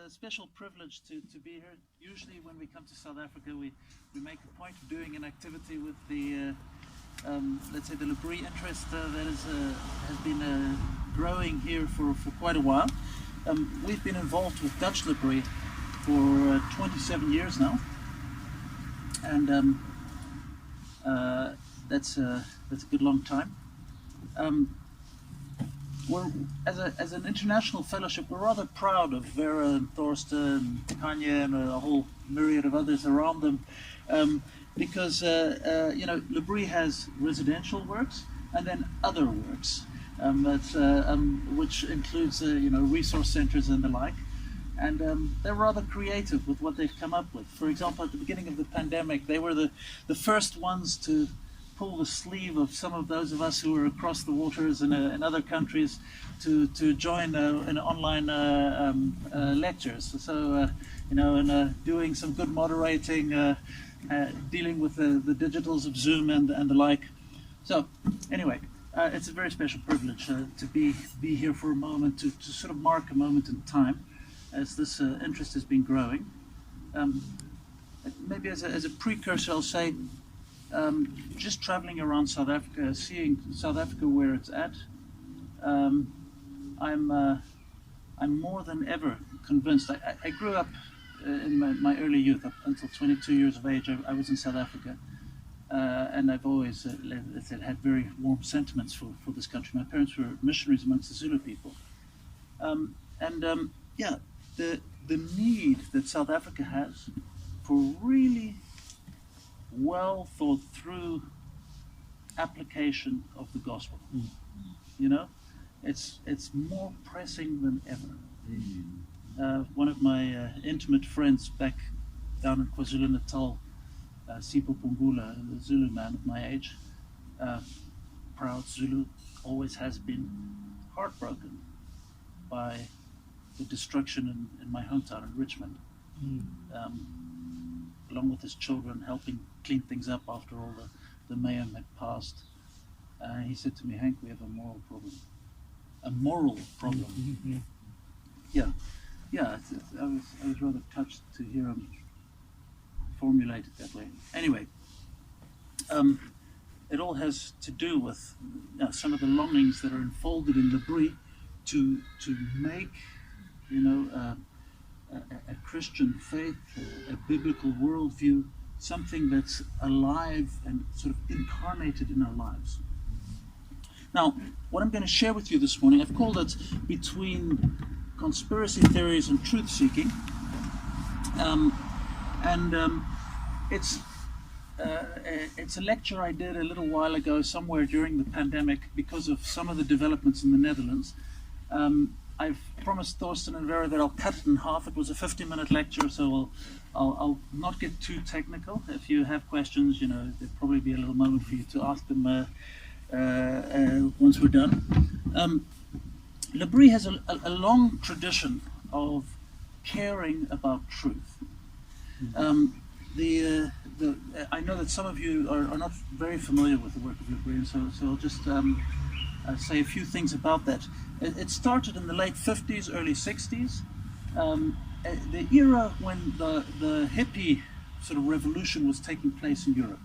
a special privilege to be here. Usually when we come to South Africa, we make a point of doing an activity with the, let's say, the Labrie interest that has been growing here for quite a while. We've been involved with Dutch Labrie for 27 years now, and that's a good long time. We're, as an international fellowship, we're rather proud of Vera and Thorsten and Kanye and a whole myriad of others around them, because Labrie has residential works and then other works, which includes resource centers and the like, and they're rather creative with what they've come up with. For example, at the beginning of the pandemic, they were the first ones to pull the sleeve of some of those of us who were across the waters in other countries to join in online lectures. So, doing some good moderating, dealing with the digitals of Zoom and the like. So, anyway, it's a very special privilege to be here for a moment, to sort of mark a moment in time as this interest has been growing. Maybe as a precursor, I'll say, just traveling around South Africa, seeing South Africa where it's at, I'm more than ever convinced. I grew up in my early youth, up until 22 years of age. I was in South Africa, and I've always had very warm sentiments for this country. My parents were missionaries amongst the Zulu people, the need that South Africa has for really well thought through application of the gospel. It's more pressing than ever. One of my intimate friends back down in KwaZulu-Natal, Sipho Pungula, a Zulu man of my age, proud Zulu, always has been heartbroken by the destruction in my hometown in Richmond. Along with his children, helping clean things up after all the mayhem had passed. He said to me, "Henk, we have a moral problem." A moral problem. Yeah. I was rather touched to hear him formulate it that way. Anyway, it all has to do with some of the longings that are enfolded in Labrie to make, a Christian faith, a biblical worldview, something that's alive and sort of incarnated in our lives. Now, what I'm going to share with you this morning, I've called it Between Conspiracy Theories and Truth Seeking. It's a lecture I did a little while ago, somewhere during the pandemic, because of some of the developments in the Netherlands. I've promised Thorsten and Vera that I'll cut it in half. It was a 50-minute lecture, so I'll not get too technical. If you have questions, there'll probably be a little moment for you to ask them once we're done. Labrie has a long tradition of caring about truth. I know that some of you are not very familiar with the work of Labrie, so I'll just say a few things about that. It started in the late 50s, early 60s, the era when the hippie sort of revolution was taking place in Europe.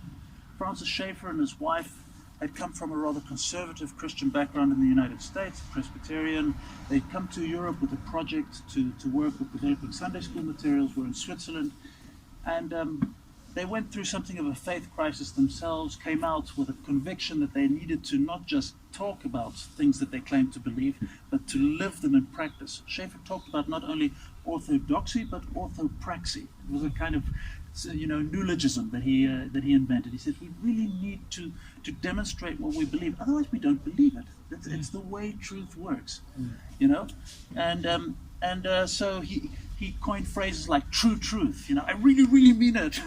Francis Schaeffer and his wife had come from a rather conservative Christian background in the United States, Presbyterian. They'd come to Europe with a project to work with developing Sunday school materials. We're in Switzerland, and they went through something of a faith crisis themselves, came out with a conviction that they needed to not just talk about things that they claimed to believe, but to live them in practice. Schaeffer talked about not only orthodoxy, but orthopraxy. It was a kind of neologism that he invented. He said, we really need to demonstrate what we believe, otherwise we don't believe it. It's the way truth works, And so he coined phrases like true truth, I really, really mean it,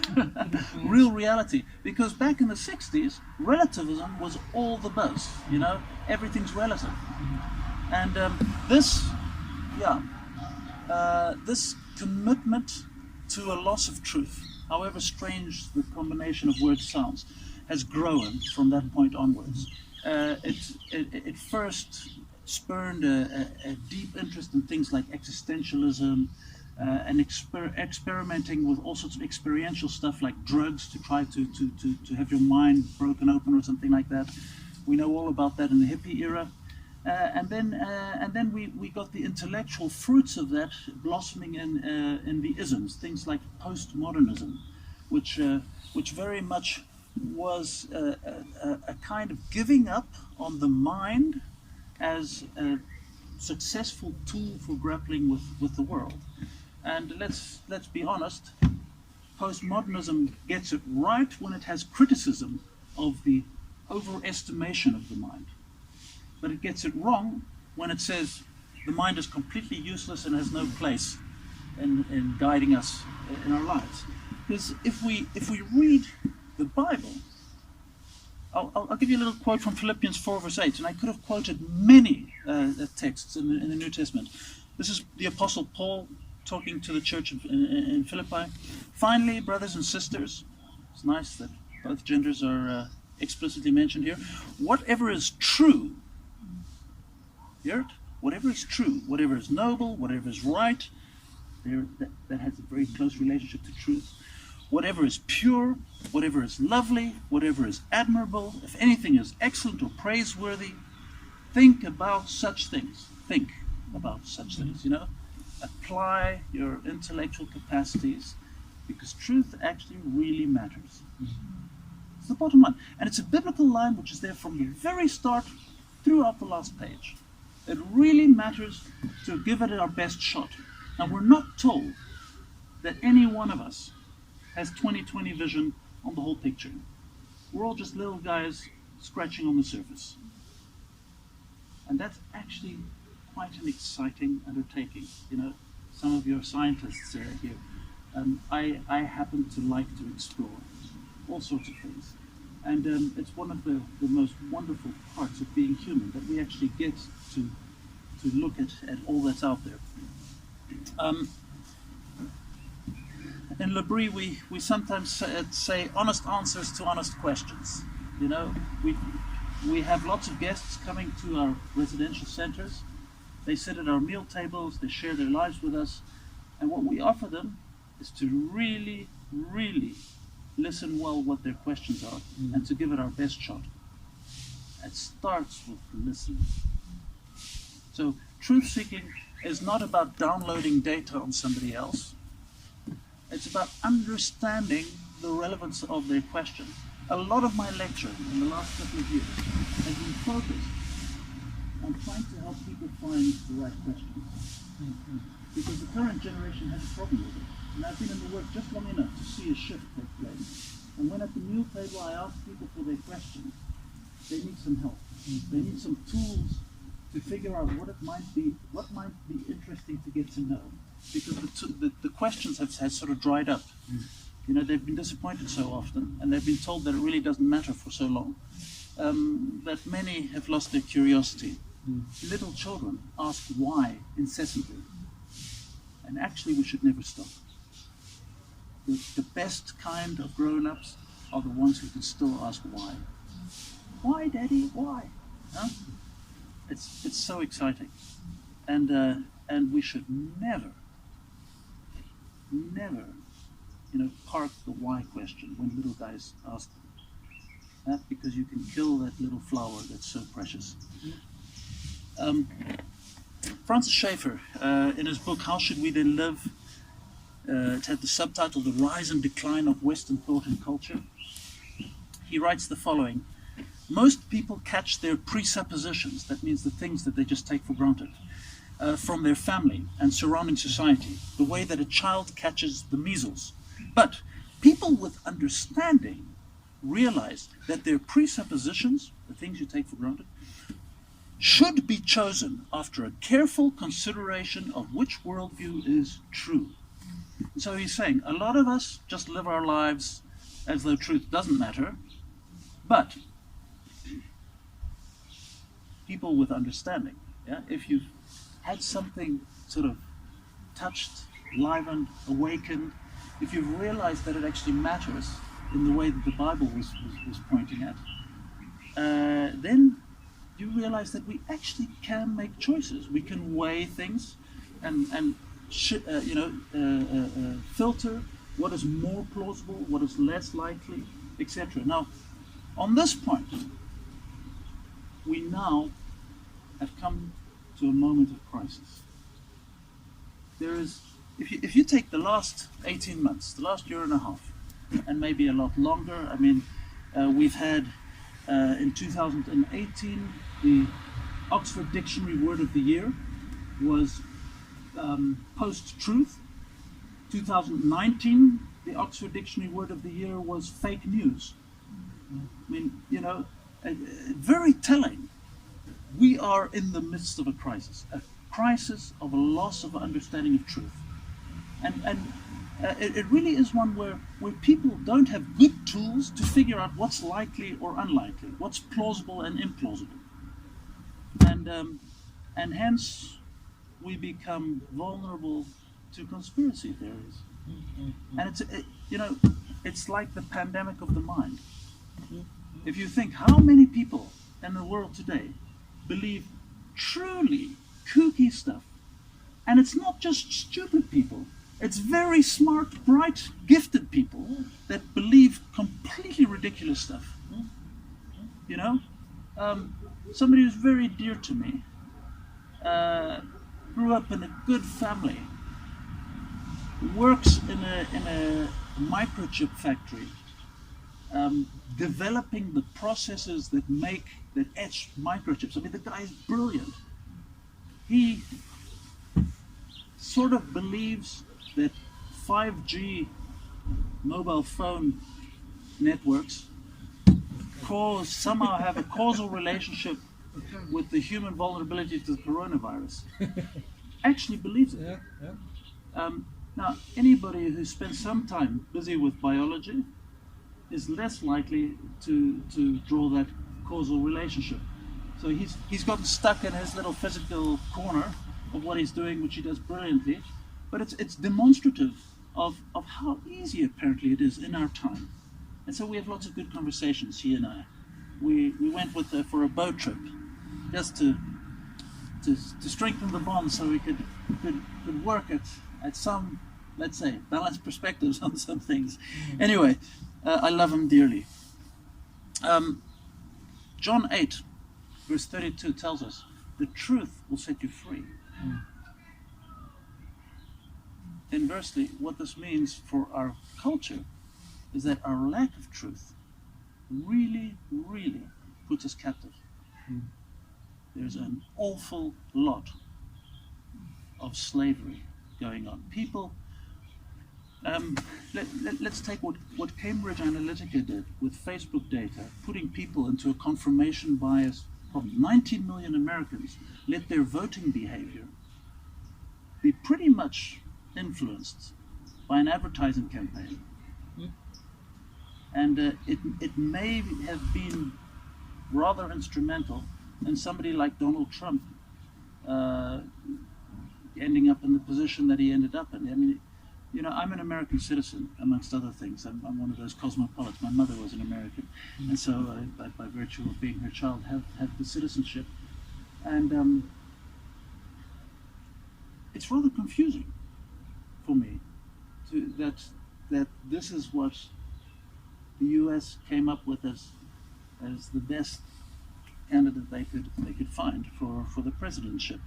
real reality. Because back in the 60s, relativism was all the buzz, everything's relative. And this commitment to a loss of truth, however strange the combination of words sounds, has grown from that point onwards. It first spurned a deep interest in things like existentialism, and experimenting with all sorts of experiential stuff like drugs to try to have your mind broken open or something like that. We know all about that in the hippie era. And then we got the intellectual fruits of that blossoming in the isms, things like postmodernism, which very much was a kind of giving up on the mind as a successful tool for grappling with the world. And let's be honest, postmodernism gets it right when it has criticism of the overestimation of the mind. But it gets it wrong when it says the mind is completely useless and has no place in guiding us in our lives. Because if we read the Bible, I'll give you a little quote from Philippians 4 verse 8, and I could have quoted many texts in the New Testament. This is the Apostle Paul talking to the church in Philippi. Finally, brothers and sisters, it's nice that both genders are explicitly mentioned here. Whatever is true, hear it? Whatever is true, whatever is noble, whatever is right, that has a very close relationship to truth. Whatever is pure, whatever is lovely, whatever is admirable, if anything is excellent or praiseworthy, think about such things. Think about such things, Apply your intellectual capacities, because truth actually really matters. It's the bottom line. And it's a biblical line which is there from the very start throughout the last page. It really matters to give it our best shot. Now, we're not told that any one of us has 20/20 vision on the whole picture. We're all just little guys scratching on the surface. And that's actually quite an exciting undertaking. Some of your scientists here, I happen to like to explore all sorts of things. And it's one of the most wonderful parts of being human, that we actually get to look at all that's out there. In L'Abri, we sometimes say honest answers to honest questions. We have lots of guests coming to our residential centers. They sit at our meal tables, they share their lives with us, and what we offer them is to really, really listen well what their questions are, and to give it our best shot. It starts with listening. So truth-seeking is not about downloading data on somebody else. It's about understanding the relevance of their question. A lot of my lecture in the last couple of years has been focused on trying to help people find the right questions. Because the current generation has a problem with it. And I've been in the work just long enough to see a shift take place. And when at the meal table I ask people for their questions, they need some help. They need some tools to figure out what might be interesting to get to know. Because the questions have sort of dried up. They've been disappointed so often, and they've been told that it really doesn't matter for so long, that many have lost their curiosity. Little children ask why incessantly, and actually we should never stop. The best kind of grown-ups are the ones who can still ask why. Why, Daddy? Why? Huh? It's so exciting, and we should never, park the why question when little guys ask them. Because you can kill that little flower that's so precious. Francis Schaeffer, in his book How Should We Then Live, it had the subtitle The Rise and Decline of Western Thought and Culture. He writes the following: most people catch their presuppositions, that means the things that they just take for granted, from their family and surrounding society, the way that a child catches the measles. But people with understanding realize that their presuppositions, the things you take for granted, should be chosen after a careful consideration of which worldview is true. And so he's saying, a lot of us just live our lives as though truth doesn't matter, but people with understanding, if you've had something sort of touched, livened, awakened, if you've realized that it actually matters in the way that the Bible was pointing at, then you realize that we actually can make choices. We can weigh things and filter what is more plausible, what is less likely, etc. Now, on this point, we now have come to a moment of crisis. There is, if you take the last 18 months, the last year and a half, and maybe a lot longer, I mean, we've had in 2018 the Oxford Dictionary Word of the Year was post-truth. 2019, the Oxford Dictionary Word of the Year was fake news. I mean, very telling. We are in the midst of a crisis of a loss of understanding of truth. And it really is one where people don't have good tools to figure out what's likely or unlikely, what's plausible and implausible. And hence we become vulnerable to conspiracy theories. And it's like the pandemic of the mind. If you think how many people in the world today believe truly kooky stuff, and it's not just stupid people, it's very smart, bright, gifted people that believe completely ridiculous stuff. Somebody who's very dear to me grew up in a good family, works in a microchip factory, developing the processes that etch microchips. I mean, the guy's brilliant. He sort of believes that 5G mobile phone networks somehow have a causal relationship with the human vulnerability to the coronavirus. Actually believes it. Now, anybody who spends some time busy with biology is less likely to draw that causal relationship. So he's gotten stuck in his little physical corner of what he's doing, which he does brilliantly, but it's demonstrative of how easy apparently it is in our time. And so we have lots of good conversations, he and I. We went for a boat trip just to strengthen the bond, so we could work at some, let's say, balanced perspectives on some things. Anyway, I love him dearly. John 8, verse 32 tells us, the truth will set you free. Inversely, what this means for our culture is that our lack of truth really, really puts us captive. There's an awful lot of slavery going on. People, let's take what Cambridge Analytica did with Facebook data, putting people into a confirmation bias problem. 19 million Americans let their voting behavior be pretty much influenced by an advertising campaign. And it may have been rather instrumental in somebody like Donald Trump ending up in the position that he ended up in. I mean, I'm an American citizen, amongst other things. I'm one of those cosmopolites. My mother was an American, and so by virtue of being her child, have the citizenship. And it's rather confusing for me that this is what the U.S. came up with as the best candidate they could find for the presidentship.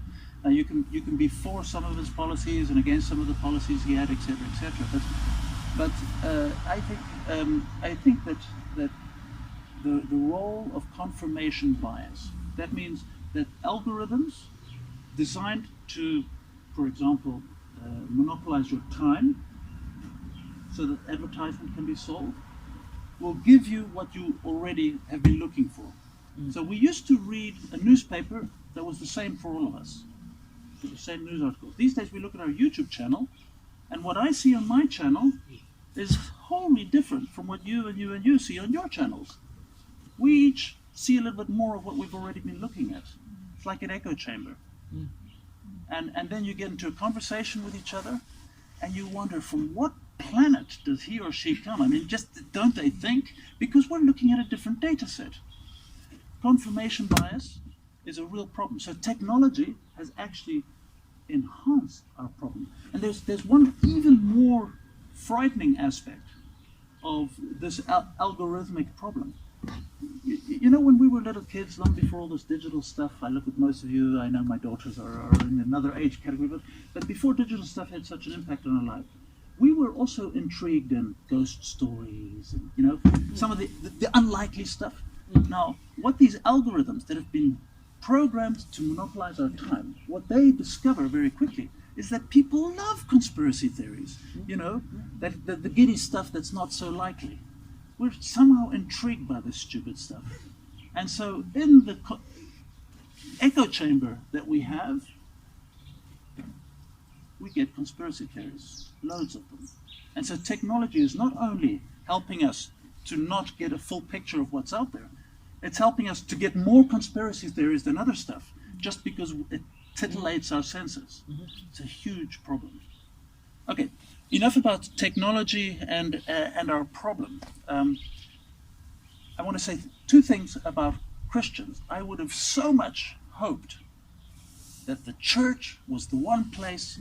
Now you can be for some of his policies and against some of the policies he had, etc., etc. But I think that the role of confirmation bias, that means that algorithms designed to, for example, monopolize your time so that advertisement can be sold, will give you what you already have been looking for. So we used to read a newspaper that was the same for all of us, the same news articles. These days we look at our YouTube channel, and what I see on my channel is wholly different from what you and you see on your channels. We each see a little bit more of what we've already been looking at. It's like an echo chamber. And then you get into a conversation with each other, and you wonder, from what planet does he or she come? I mean, just don't they think? Because we're looking at a different data set. Confirmation bias is a real problem. So technology has actually enhanced our problem. And there's one even more frightening aspect of this algorithmic problem. You know, when we were little kids, long before all this digital stuff, I look at most of you, I know my daughters are in another age category, but before digital stuff had such an impact on our life, we were also intrigued in ghost stories and, you know, some of the unlikely stuff. Now, what these algorithms that have been programmed to monopolize our time, what they discover very quickly is that people love conspiracy theories, you know, that the giddy stuff that's not so likely. We're somehow intrigued by this stupid stuff. And so in the echo chamber that we have, we get conspiracy theories, loads of them. And so technology is not only helping us to not get a full picture of what's out there, it's helping us to get more conspiracy theories than other stuff, just because it titillates our senses. It's a huge problem. Okay, enough about technology and our problem. I want to say two things about Christians. I would have so much hoped that the church was the one place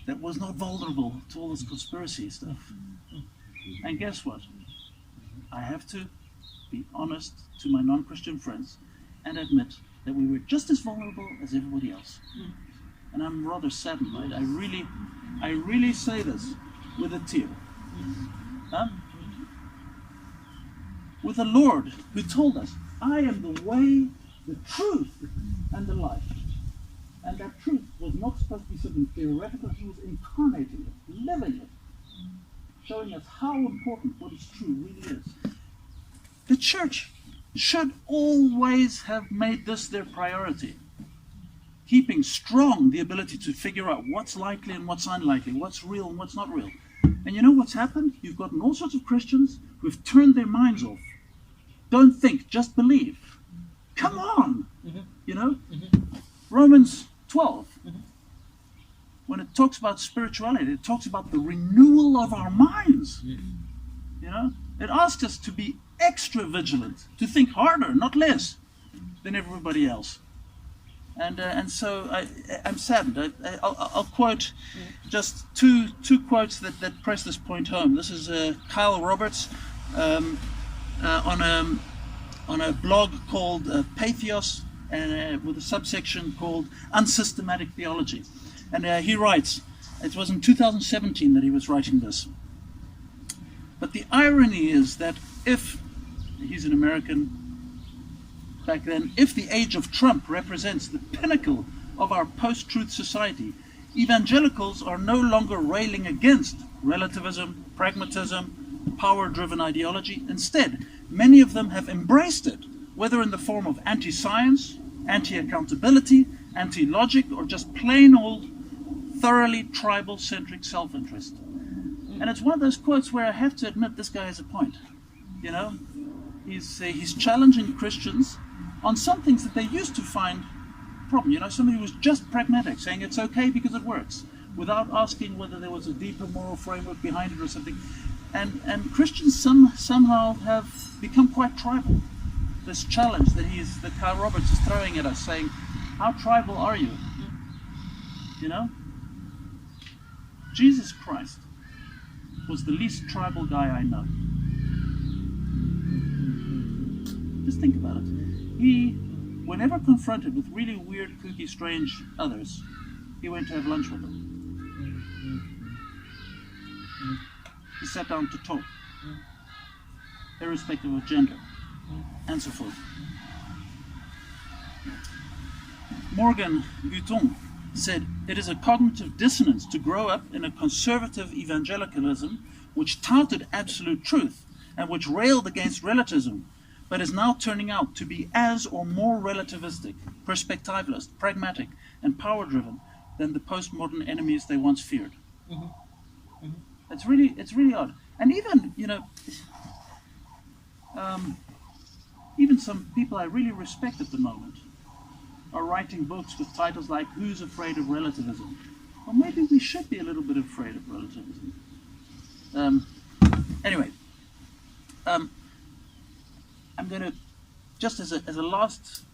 that was not vulnerable to all this conspiracy stuff. And guess what? I have to be honest to my non-Christian friends and admit that we were just as vulnerable as everybody else. And I'm rather saddened by it. I really say this with a tear. Huh? With the Lord who told us, I am the way, the truth, and the life. And that truth was not supposed to be something theoretical, he was incarnating it, living it, showing us how important what is true really is. The church should always have made this their priority, keeping strong the ability to figure out what's likely and what's unlikely, what's real and what's not real. And you know what's happened? You've gotten all sorts of Christians who've turned their minds off. Don't think, just believe. Come on! You know? Romans 12, when it talks about spirituality, it talks about the renewal of our minds. You know? It asks us to be extra vigilant, to think harder, not less, than everybody else. And so I'm saddened. I'll quote just two quotes that press this point home. This is Kyle Roberts on a blog called Patheos, and with a subsection called Unsystematic Theology. And he writes, it was in 2017 that he was writing this. But the irony is that if, he's an American back then, if the age of Trump represents the pinnacle of our post-truth society, evangelicals are no longer railing against relativism, pragmatism, power-driven ideology. Instead, many of them have embraced it, whether in the form of anti-science, anti-accountability, anti-logic, or just plain old, thoroughly tribal-centric self-interest. And it's one of those quotes where I have to admit this guy has a point. You know, he's challenging Christians on some things that they used to find a problem. You know, somebody who was just pragmatic, saying it's okay because it works, without asking whether there was a deeper moral framework behind it or something. And Christians somehow have become quite tribal. This challenge that Kyle Roberts is throwing at us, saying, how tribal are you? You know? Jesus Christ was the least tribal guy I know. Just think about it. He, whenever confronted with really weird, kooky, strange others, he went to have lunch with them. He sat down to talk, irrespective of gender, and so forth. Morgan Guton said, it is a cognitive dissonance to grow up in a conservative evangelicalism which touted absolute truth and which railed against relativism, but is now turning out to be as or more relativistic, perspectivalist, pragmatic, and power-driven than the postmodern enemies they once feared. It's really odd. And even, you know, even some people I really respect at the moment are writing books with titles like Who's Afraid of Relativism? Well, maybe we should be a little bit afraid of relativism. Anyway, I'm going to, just as a last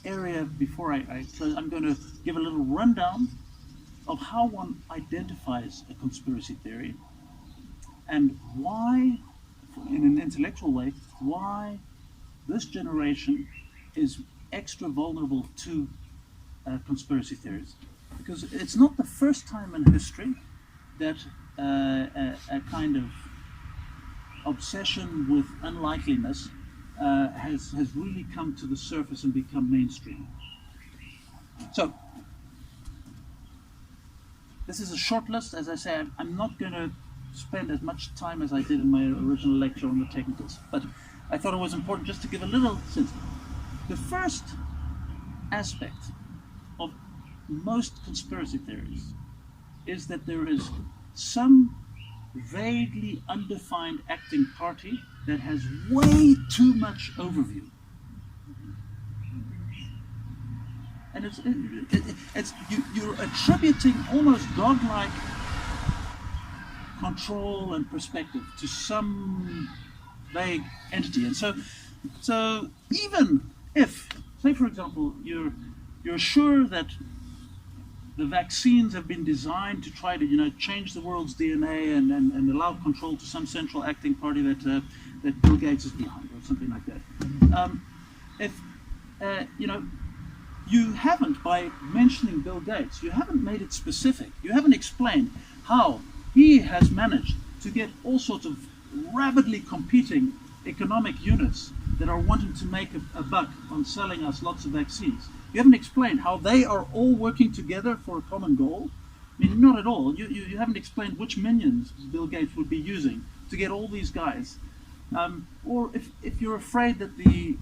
area before I close, I'm going to give a little rundown of how one identifies a conspiracy theory and why, in an intellectual way, why this generation is extra vulnerable to conspiracy theories. Because it's not the first time in history that a kind of obsession with unlikeliness has really come to the surface and become mainstream. So, this is a short list. As I say, I'm not going to spend as much time as I did in my original lecture on the technicals, but I thought it was important just to give a little sense. The first aspect of most conspiracy theories is that there is some vaguely undefined acting party that has way too much overview. And you're attributing almost godlike control and perspective to some vague entity. And so even if, say for example, you're sure that the vaccines have been designed to try to, change the world's DNA and allow control to some central acting party that Bill Gates is behind, or something like that. If you haven't, by mentioning Bill Gates, you haven't made it specific. You haven't explained how he has managed to get all sorts of rapidly competing economic units that are wanting to make a buck on selling us lots of vaccines. You haven't explained how they are all working together for a common goal. I mean, not at all. You haven't explained which minions Bill Gates would be using to get all these guys. Or if you're afraid that the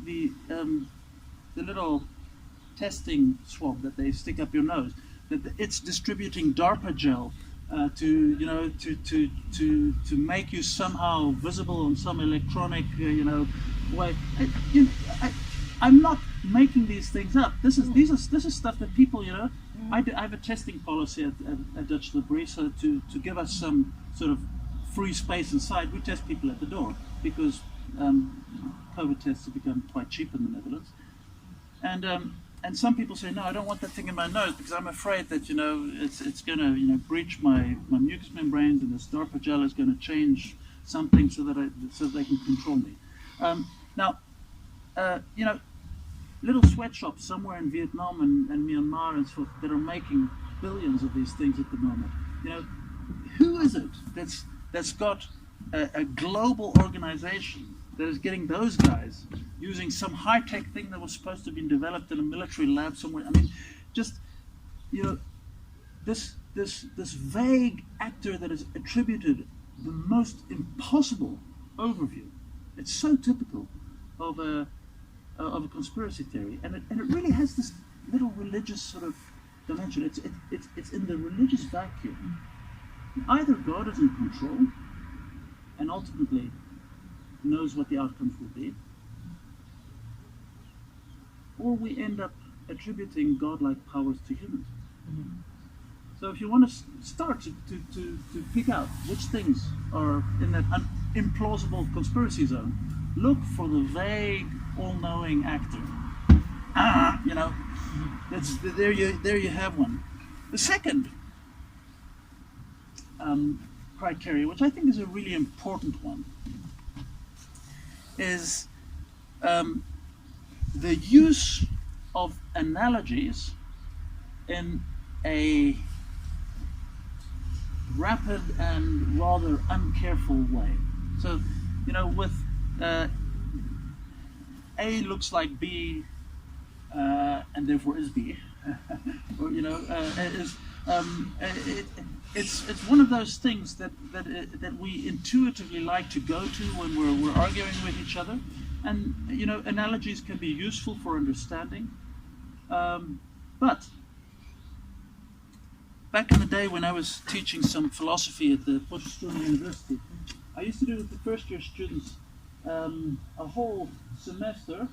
little testing swab that they stick up your nose, that it's distributing DARPA gel to make you somehow visible on some electronic way. I'm not making these things up. This is stuff that people, I have a testing policy at Dutch Library, so to give us some sort of free space inside, we test people at the door because COVID tests have become quite cheap in the Netherlands. And some people say, no, I don't want that thing in my nose because I'm afraid that it's going to breach my mucous membranes, and this DARPA gel is going to change something so that they can control me. Little sweatshops somewhere in Vietnam and Myanmar and so forth that are making billions of these things at the moment. Who is it that's got a global organization that is getting those guys using some high-tech thing that was supposed to have been developed in a military lab somewhere? I mean, just this vague actor that is attributed the most impossible overview. It's so typical of a conspiracy theory, and it really has this little religious sort of dimension. It's in the religious vacuum. Either God is in control and ultimately knows what the outcomes will be, or we end up attributing godlike powers to humans. Mm-hmm. So if you want to start to pick out which things are in that implausible conspiracy zone, look for the vague, all-knowing actor. There you have one. The second criteria, which I think is a really important one, is the use of analogies in a rapid and rather uncareful way. So, with A looks like B, and therefore is B, or it's one of those things that we intuitively like to go to when we're arguing with each other, and analogies can be useful for understanding, but back in the day when I was teaching some philosophy at the Potchefstroom University, I used to do with the first year students a whole semester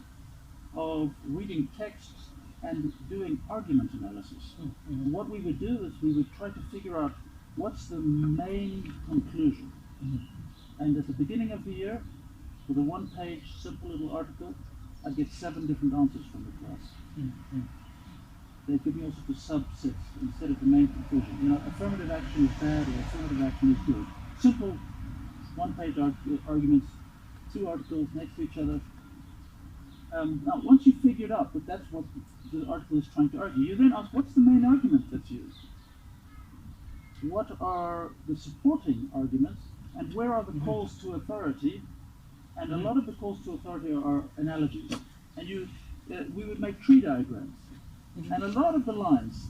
of reading texts and doing argument analysis. Mm-hmm. What we would do is we would try to figure out what's the main conclusion. Mm-hmm. And at the beginning of the year, with a one-page simple little article, I'd get 7 different answers from the class. Mm-hmm. they give me all sorts of subsets instead of the main conclusion. You know, affirmative action is bad or affirmative action is good. Simple one-page arguments, two articles next to each other. Now, once you've figured out that that's what the article is trying to argue, you then ask, what's the main argument that's used? What are the supporting arguments? And where are the calls to authority? And a lot of the calls to authority are analogies. And we would make tree diagrams. And a lot of the lines,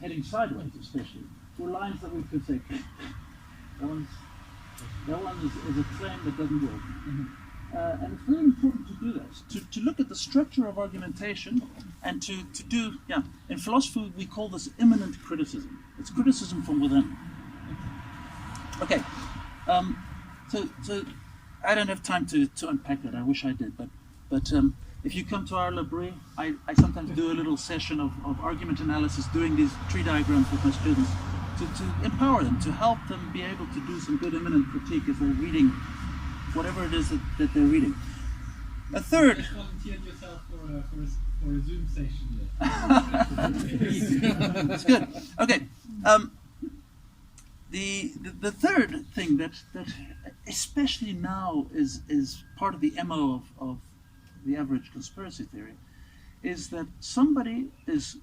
heading sideways especially, were lines that we could say, that one is a claim that doesn't work. And it's very important to do that, to look at the structure of argumentation and to do, in philosophy we call this immanent criticism. It's criticism from within. Okay, so I don't have time to unpack that. I wish I did, but if you come to our library, I sometimes do a little session of argument analysis, doing these tree diagrams with my students to empower them, to help them be able to do some good immanent critique as they're reading whatever it is that they're reading. A third. Just volunteered yourself for a Zoom session there. That's good. Okay. The third thing that especially now is part of the MO of the average conspiracy theory is that somebody is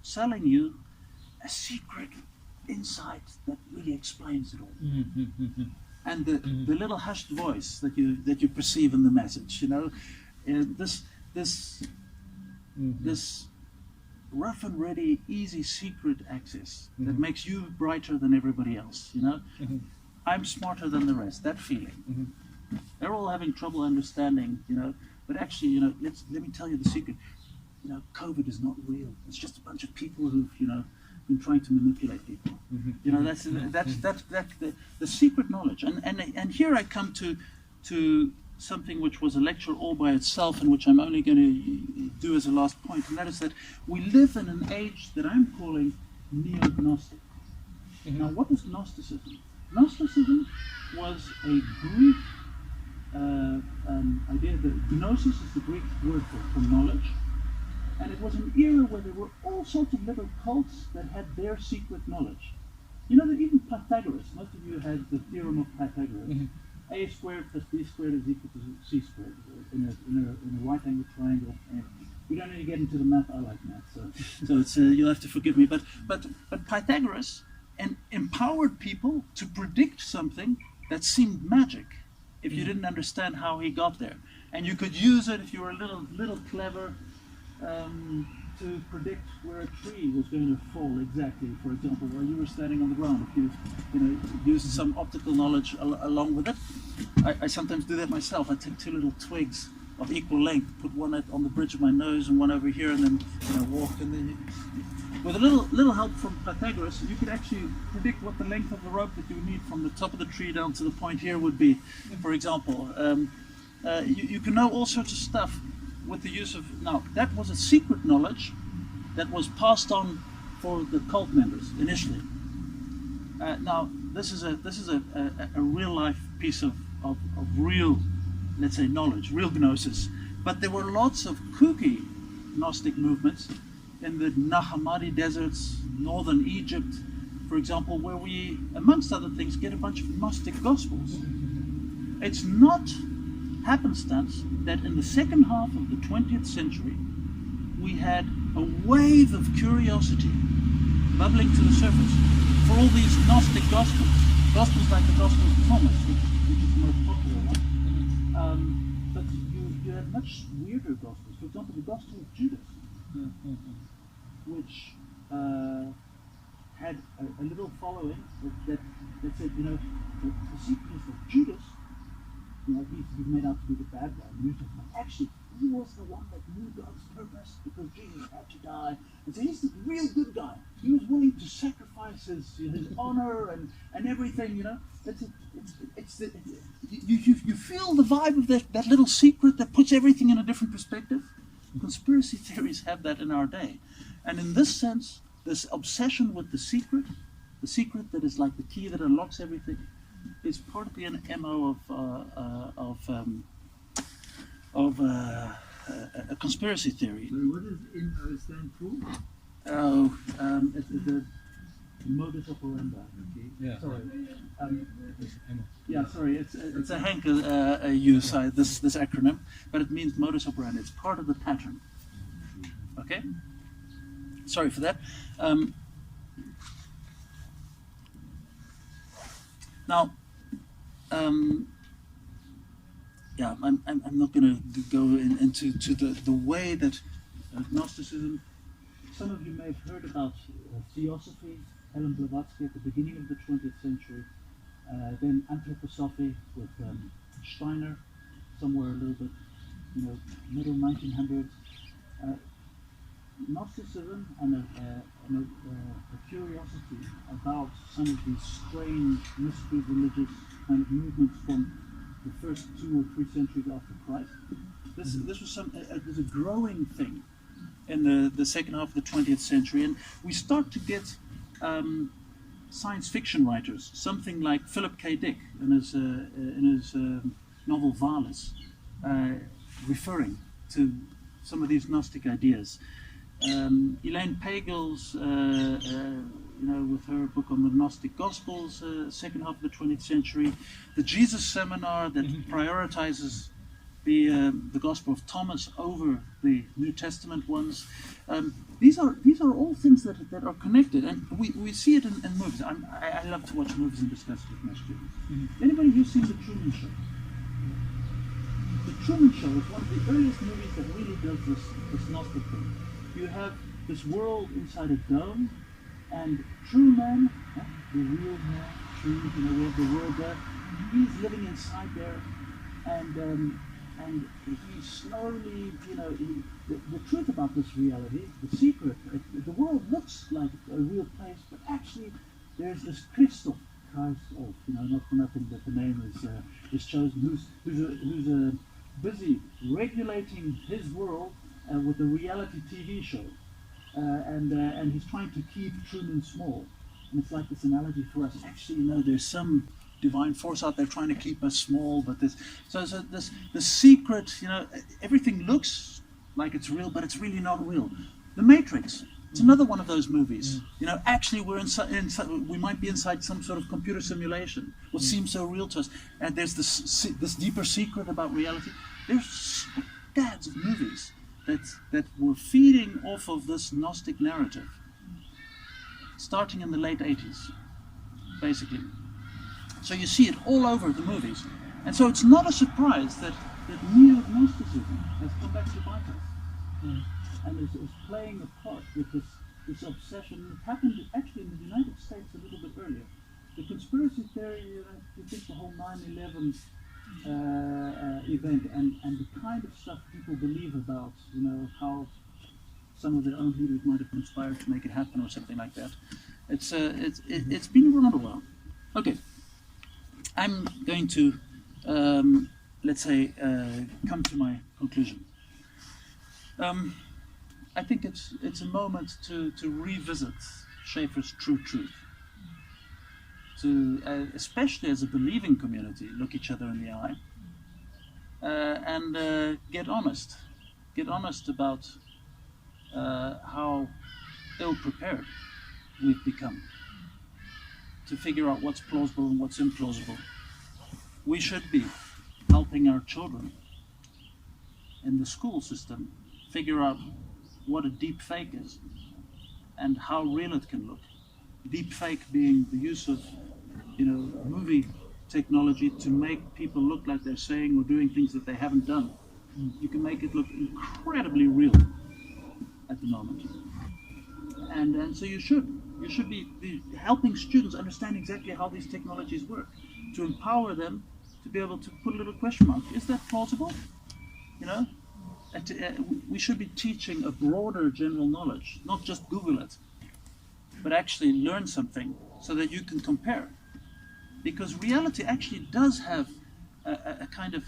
selling you a secret insight that really explains it all. And the little hushed voice that you perceive in the message, you know, this rough and ready, easy secret access that makes you brighter than everybody else, you know. I'm smarter than the rest. That feeling. They're all having trouble understanding, you know. But actually, you know, let me tell you the secret. You know, COVID is not real. It's just a bunch of people who've, you know, been trying to manipulate people. You know, that's the secret knowledge. And here I come to something which was a lecture all by itself, and which I'm only going to do as a last point, and that is that we live in an age that I'm calling neo-Gnostic. Now, what is Gnosticism? Gnosticism was a Greek idea that gnosis is the Greek word for knowledge. And it was an era where there were all sorts of little cults that had their secret knowledge. You know that even Pythagoras, most of you had the theorem of Pythagoras. A squared plus b squared is equal to c squared in a right angle triangle. And we don't need to get into the math. I like math, so it's you'll have to forgive me. But Pythagoras empowered people to predict something that seemed magic if you didn't understand how he got there, and you could use it if you were a little clever. To predict where a tree was going to fall exactly, for example, while you were standing on the ground. If you used some optical knowledge along with it. I sometimes do that myself. I take two little twigs of equal length, put one on the bridge of my nose and one over here, and then walk. And then with a little help from Pythagoras, you could actually predict what the length of the rope that you would need from the top of the tree down to the point here would be, for example. You can know all sorts of stuff with the use of, now that was a secret knowledge that was passed on for the cult members initially. Now this is a real life piece of real, let's say, knowledge, real gnosis. But there were lots of kooky Gnostic movements in the Nag Hammadi deserts, northern Egypt, for example, where we, amongst other things, get a bunch of Gnostic gospels. It's not happenstance that in the second half of the 20th century we had a wave of curiosity bubbling to the surface for all these Gnostic gospels like the Gospel of Thomas, which is the most popular one. But you had much weirder gospels. For example, the Gospel of Judas, which had a little following that said, you know, the secret is that Judas, you know, he's made out to be the bad guy. Actually, he was the one that knew God's purpose because Jesus had to die. And so he's the real good guy. He was willing to sacrifice his honor and everything, you know. You feel the vibe of that little secret that puts everything in a different perspective. Conspiracy theories have that in our day. And in this sense, this obsession with the secret that is like the key that unlocks everything, is partly an MO of a conspiracy theory. So what does NO stand for? The modus operandi. Okay? Yeah. Sorry. Emma. Yeah, sorry. It's a Henk use this acronym, but it means modus operandi. It's part of the pattern. Okay. Sorry for that. Now, yeah, I'm not going to go into the way that Gnosticism. Some of you may have heard about Theosophy, Helen Blavatsky at the beginning of the 20th century. Then Anthroposophy with Steiner, somewhere a little bit, middle 1900s. Gnosticism and a curiosity about some of these strange, mystical, religious kind of movements from the first 2 or 3 centuries after Christ. This was a growing thing in the second half of the 20th century, and we start to get science fiction writers, something like Philip K. Dick in his novel Valis, referring to some of these Gnostic ideas. Elaine Pagels, with her book on the Gnostic Gospels, second half of the 20th century, the Jesus Seminar that prioritizes the Gospel of Thomas over the New Testament ones. These are all things that are connected, and we see it in movies. I love to watch movies and discuss it with my students. Anybody who's seen The Truman Show? The Truman Show is one of the earliest movies that really does this Gnostic thing. You have this world inside a dome, and Truman, the real man, true, we have the world there. He's living inside there, and he slowly, the truth about this reality, the secret, the world looks like a real place, but actually there's this crystal, Christoph, not for nothing that the name is chosen, who's busy regulating his world with a reality TV show, and he's trying to keep Truman small. And it's like this analogy for us. Actually, there's some divine force out there trying to keep us small, but the secret, everything looks like it's real, but it's really not real. The Matrix. It's another one of those movies. Actually, we're inside. We might be inside some sort of computer simulation. What seems so real to us, and there's this deeper secret about reality. There's scads of movies that were feeding off of this Gnostic narrative, starting in the late 80s, basically. So you see it all over the movies, and so it's not a surprise that neo-Gnosticism has come back to bite us. And is playing a part with this obsession. It happened actually in the United States a little bit earlier. The conspiracy theory, you think the whole 9/11 event and the kind of stuff people believe about, how some of their own leaders might have conspired to make it happen or something like that. It's been around a while. Okay, I'm going to come to my conclusion. I think it's a moment to revisit Schaeffer's True Truth. To, especially as a believing community, look each other in the eye and get honest. Get honest about how ill-prepared we've become to figure out what's plausible and what's implausible. We should be helping our children in the school system figure out what a deep fake is and how real it can look. Deep fake being the use of, movie technology to make people look like they're saying or doing things that they haven't done. You can make it look incredibly real at the moment. And so you should be helping students understand exactly how these technologies work, to empower them to be able to put a little question mark. Is that plausible? We should be teaching a broader general knowledge, not just Google it, but actually learn something so that you can compare. Because reality actually does have a kind of,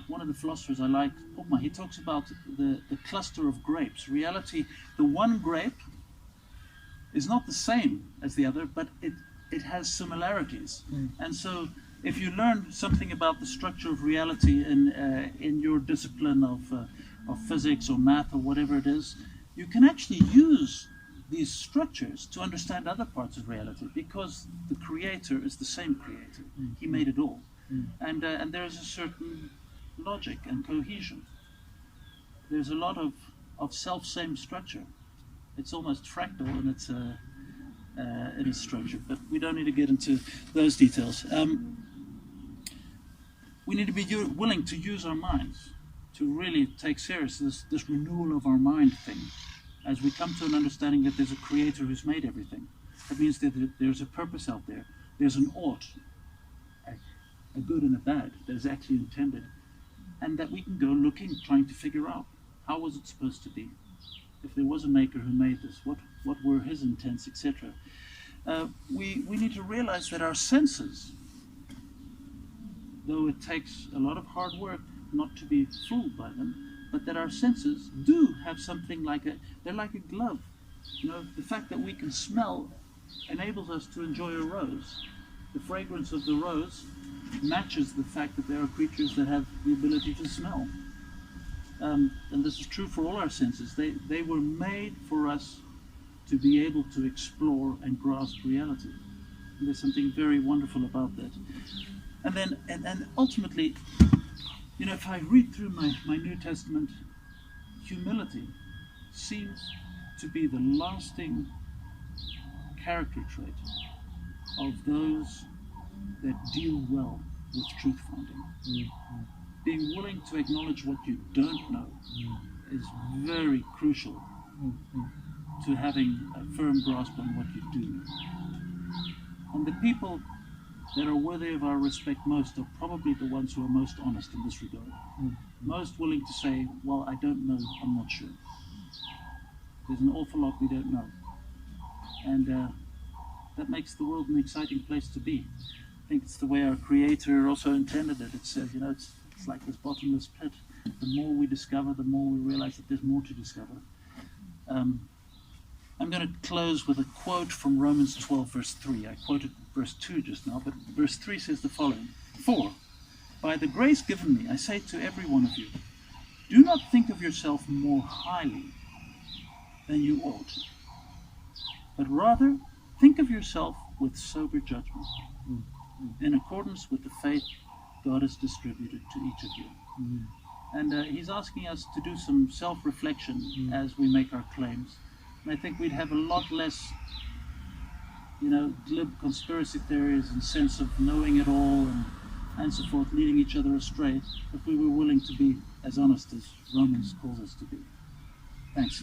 one of the philosophers I like, Popma, he talks about the cluster of grapes. Reality, the one grape is not the same as the other, but it has similarities. And so if you learn something about the structure of reality in your discipline of physics or math or whatever it is, you can actually use these structures to understand other parts of reality, because the creator is the same creator. He made it all. And there is a certain logic and cohesion. There's a lot of self-same structure. It's almost fractal in its structure, but we don't need to get into those details. We need to be willing to use our minds to really take serious this renewal of our mind thing, as we come to an understanding that there's a creator who's made everything. That means that there's a purpose out there. There's an ought, a good and a bad that is actually intended, and that we can go looking, trying to figure out how was it supposed to be. If there was a maker who made this, what were his intents, etc. We need to realize that our senses, though it takes a lot of hard work not to be fooled by them, but that our senses do have something they're like a glove. You know, the fact that we can smell enables us to enjoy a rose. The fragrance of the rose matches the fact that there are creatures that have the ability to smell. And this is true for all our senses. They were made for us to be able to explore and grasp reality. And there's something very wonderful about that. And then, and ultimately, you know, if I read through my New Testament, humility seems to be the lasting character trait of those that deal well with truth finding. Being willing to acknowledge what you don't know is very crucial to having a firm grasp on what you do know. And the people that are worthy of our respect most are probably the ones who are most honest in this regard. Most willing to say, well, I don't know, I'm not sure. There's an awful lot we don't know. And that makes the world an exciting place to be. I think it's the way our Creator also intended it. It says, you know, it's like this bottomless pit. The more we discover, the more we realize that there's more to discover. I'm going to close with a quote from Romans 12, verse 3. I quoted verse 2 just now, but verse 3 says the following. For, by the grace given me, I say to every one of you, do not think of yourself more highly than you ought, but rather think of yourself with sober judgment, in accordance with the faith God has distributed to each of you. And he's asking us to do some self-reflection as we make our claims. And I think we'd have a lot less, you know, glib conspiracy theories and sense of knowing it all and so forth, leading each other astray, if we were willing to be as honest as Romans calls us to be. Thanks.